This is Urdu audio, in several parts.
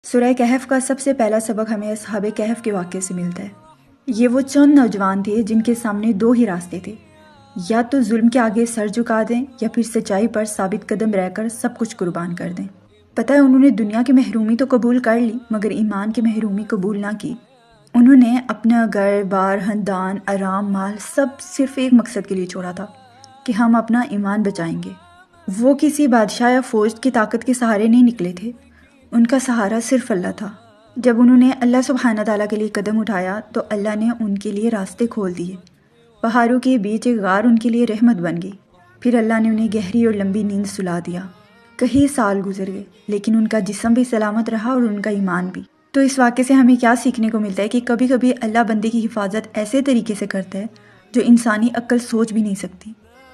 سورہ کہف کا سب سے پہلا سبق ہمیں اصحاب کہف کے واقعے سے ملتا ہے۔ یہ وہ چند نوجوان تھے جن کے سامنے دو ہی راستے تھے، یا تو ظلم کے آگے سر جھکا دیں یا پھر سچائی پر ثابت قدم رہ کر سب کچھ قربان کر دیں۔ پتہ ہے انہوں نے دنیا کی محرومی تو قبول کر لی مگر ایمان کی محرومی قبول نہ کی۔ انہوں نے اپنا گھر بار خاندان آرام مال سب صرف ایک مقصد کے لیے چھوڑا تھا کہ ہم اپنا ایمان بچائیں گے۔ وہ کسی بادشاہ یا فوج کی طاقت کے سہارے نہیں نکلے تھے، ان کا سہارا صرف اللہ تھا۔ جب انہوں نے اللہ سبحانہ تعالیٰ کے لیے قدم اٹھایا تو اللہ نے ان کے لیے راستے کھول دیے۔ پہاڑوں کے بیچ ایک غار ان کے لیے رحمت بن گئی۔ پھر اللہ نے انہیں گہری اور لمبی نیند سلا دیا۔ کئی سال گزر گئے لیکن ان کا جسم بھی سلامت رہا اور ان کا ایمان بھی۔ تو اس واقعے سے ہمیں کیا سیکھنے کو ملتا ہے کہ کبھی کبھی اللہ بندے کی حفاظت ایسے طریقے سے کرتا ہے جو انسانی عقل سوچ بھی نہیں سکتی۔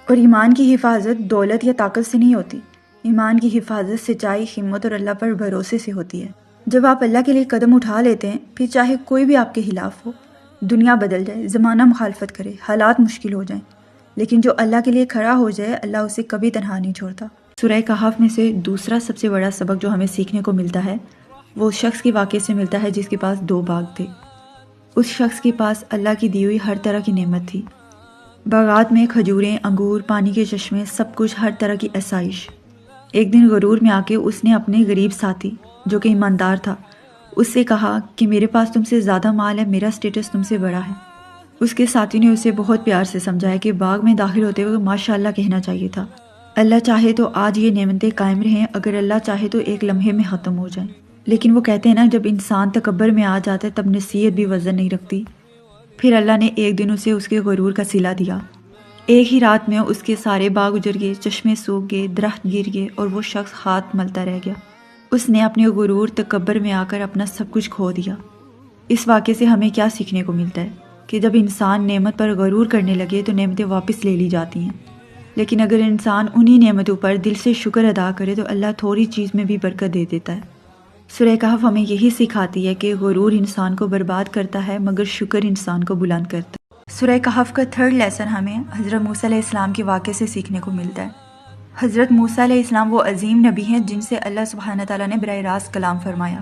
اور ایمان کی حفاظت دولت یا طاقت سے نہیں ہوتی، ایمان کی حفاظت سچائی، ہمت اور اللہ پر بھروسے سے ہوتی ہے۔ جب آپ اللہ کے لیے قدم اٹھا لیتے ہیں، پھر چاہے کوئی بھی آپ کے خلاف ہو، دنیا بدل جائے، زمانہ مخالفت کرے، حالات مشکل ہو جائیں، لیکن جو اللہ کے لیے کھڑا ہو جائے، اللہ اسے کبھی تنہا نہیں چھوڑتا۔ سورہ کہف میں سے دوسرا سب سے بڑا سبق جو ہمیں سیکھنے کو ملتا ہے وہ اس شخص کے واقعے سے ملتا ہے جس کے پاس 2 باغ تھے۔ اس شخص کے پاس اللہ کی دی ہوئی ہر طرح کی نعمت تھی، باغات میں کھجوریں، انگور، پانی کے چشمے، سب کچھ، ہر طرح کی آسائش۔ ایک دن غرور میں آ کے اس نے اپنے غریب ساتھی جو کہ ایماندار تھا اس سے کہا کہ میرے پاس تم سے زیادہ مال ہے، میرا سٹیٹس تم سے بڑا ہے۔ اس کے ساتھی نے اسے بہت پیار سے سمجھایا کہ باغ میں داخل ہوتے ہوئے ماشاءاللہ کہنا چاہیے تھا، اللہ چاہے تو آج یہ نعمتیں قائم رہیں، اگر اللہ چاہے تو ایک لمحے میں ختم ہو جائیں۔ لیکن وہ کہتے ہیں نا، جب انسان تکبر میں آ جاتا ہے تب نصیحت بھی وزن نہیں رکھتی۔ پھر اللہ نے ایک دن اسے اس کے غرور کا صلہ دیا۔ ایک ہی رات میں اس کے سارے باغ اجڑ گئے، چشمے سوکھ گئے، درخت گر گئے اور وہ شخص ہاتھ ملتا رہ گیا۔ اس نے اپنے غرور تکبر میں آ کر اپنا سب کچھ کھو دیا۔ اس واقعے سے ہمیں کیا سیکھنے کو ملتا ہے کہ جب انسان نعمت پر غرور کرنے لگے تو نعمتیں واپس لے لی جاتی ہیں، لیکن اگر انسان انہی نعمتوں پر دل سے شکر ادا کرے تو اللہ تھوڑی چیز میں بھی برکت دے دیتا ہے۔ سورہ کہف ہمیں یہی سکھاتی ہے کہ غرور انسان کو برباد کرتا ہے مگر شکر انسان کو بلند کرتا ہے۔ سورہ کہف کا 3rd لیسن ہمیں حضرت موسیٰ علیہ السلام کے واقعے سے سیکھنے کو ملتا ہے۔ حضرت موسیٰ علیہ السلام وہ عظیم نبی ہیں جن سے اللہ سبحانہ تعالیٰ نے براہ راست کلام فرمایا۔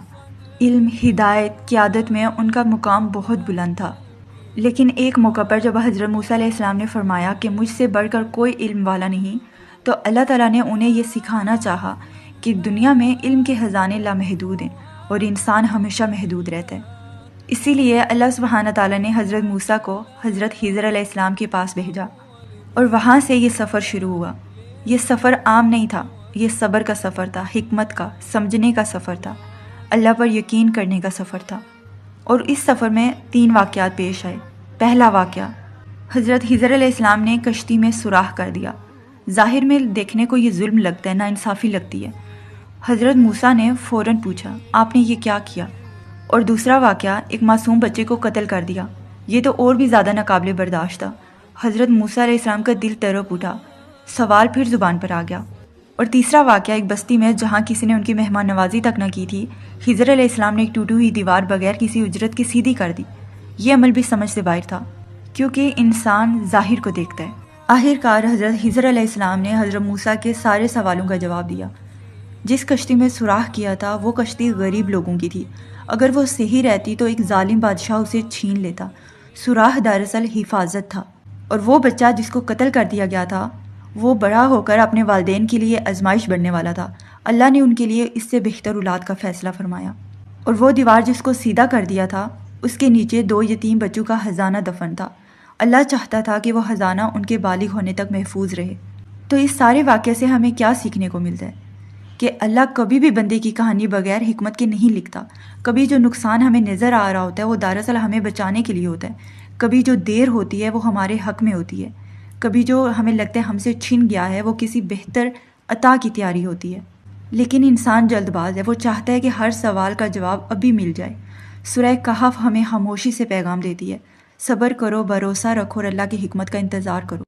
علم، ہدایت، قیادت میں ان کا مقام بہت بلند تھا، لیکن ایک موقع پر جب حضرت موسیٰ علیہ السلام نے فرمایا کہ مجھ سے بڑھ کر کوئی علم والا نہیں، تو اللہ تعالیٰ نے انہیں یہ سکھانا چاہا کہ دنیا میں علم کے خزانے لامحدود ہیں اور انسان ہمیشہ محدود رہتا ہے۔ اسی لیے اللہ سبحانہ تعالیٰ نے حضرت موسیٰ کو حضرت خضر علیہ السلام کے پاس بھیجا اور وہاں سے یہ سفر شروع ہوا۔ یہ سفر عام نہیں تھا، یہ صبر کا سفر تھا، حکمت کا، سمجھنے کا سفر تھا، اللہ پر یقین کرنے کا سفر تھا۔ اور اس سفر میں 3 واقعات پیش آئے۔ پہلا واقعہ، حضرت خضر علیہ السلام نے کشتی میں سوراخ کر دیا۔ ظاہر میں دیکھنے کو یہ ظلم لگتا ہے، ناانصافی لگتی ہے۔ حضرت موسیٰ نے فوراً پوچھا، آپ نے یہ کیا کیا؟ اور دوسرا واقعہ، ایک معصوم بچے کو قتل کر دیا۔ یہ تو اور بھی زیادہ ناقابل برداشت تھا۔ حضرت موسیٰ علیہ السلام کا دل تڑپ اٹھا، سوال پھر زبان پر آ گیا۔ اور تیسرا واقعہ، ایک بستی میں جہاں کسی نے ان کی مہمان نوازی تک نہ کی تھی، خضر علیہ السلام نے ایک ٹوٹی ہوئی دیوار بغیر کسی اجرت کی سیدھی کر دی۔ یہ عمل بھی سمجھ سے باہر تھا کیونکہ انسان ظاہر کو دیکھتا ہے۔ آخر کار حضرت خضر علیہ السلام نے حضرت موسیٰ کے سارے سوالوں کا جواب دیا۔ جس کشتی میں سوراخ کیا تھا وہ کشتی غریب لوگوں کی تھی، اگر وہ صحیح رہتی تو ایک ظالم بادشاہ اسے چھین لیتا۔ سوراخ دراصل حفاظت تھا، اور وہ بچہ جس کو قتل کر دیا گیا تھا وہ بڑا ہو کر اپنے والدین کے لیے آزمائش بننے والا تھا۔ اللہ نے ان کے لیے اس سے بہتر اولاد کا فیصلہ فرمایا۔ اور وہ دیوار جس کو سیدھا کر دیا تھا اس کے نیچے 2 یتیم بچوں کا خزانہ دفن تھا۔ اللہ چاہتا تھا کہ وہ خزانہ ان کے بالغ ہونے تک محفوظ رہے۔ تو اس سارے واقعے سے ہمیں کیا سیکھنے کو ملتا ہے کہ اللہ کبھی بھی بندے کی کہانی بغیر حکمت کے نہیں لکھتا۔ کبھی جو نقصان ہمیں نظر آ رہا ہوتا ہے وہ دراصل ہمیں بچانے کے لیے ہوتا ہے، کبھی جو دیر ہوتی ہے وہ ہمارے حق میں ہوتی ہے، کبھی جو ہمیں لگتا ہے ہم سے چھن گیا ہے وہ کسی بہتر عطا کی تیاری ہوتی ہے۔ لیکن انسان جلد باز ہے، وہ چاہتا ہے کہ ہر سوال کا جواب ابھی مل جائے۔ سورہ کہف ہمیں خاموشی سے پیغام دیتی ہے، صبر کرو، بھروسہ رکھو اور اللہ کی حکمت کا انتظار کرو۔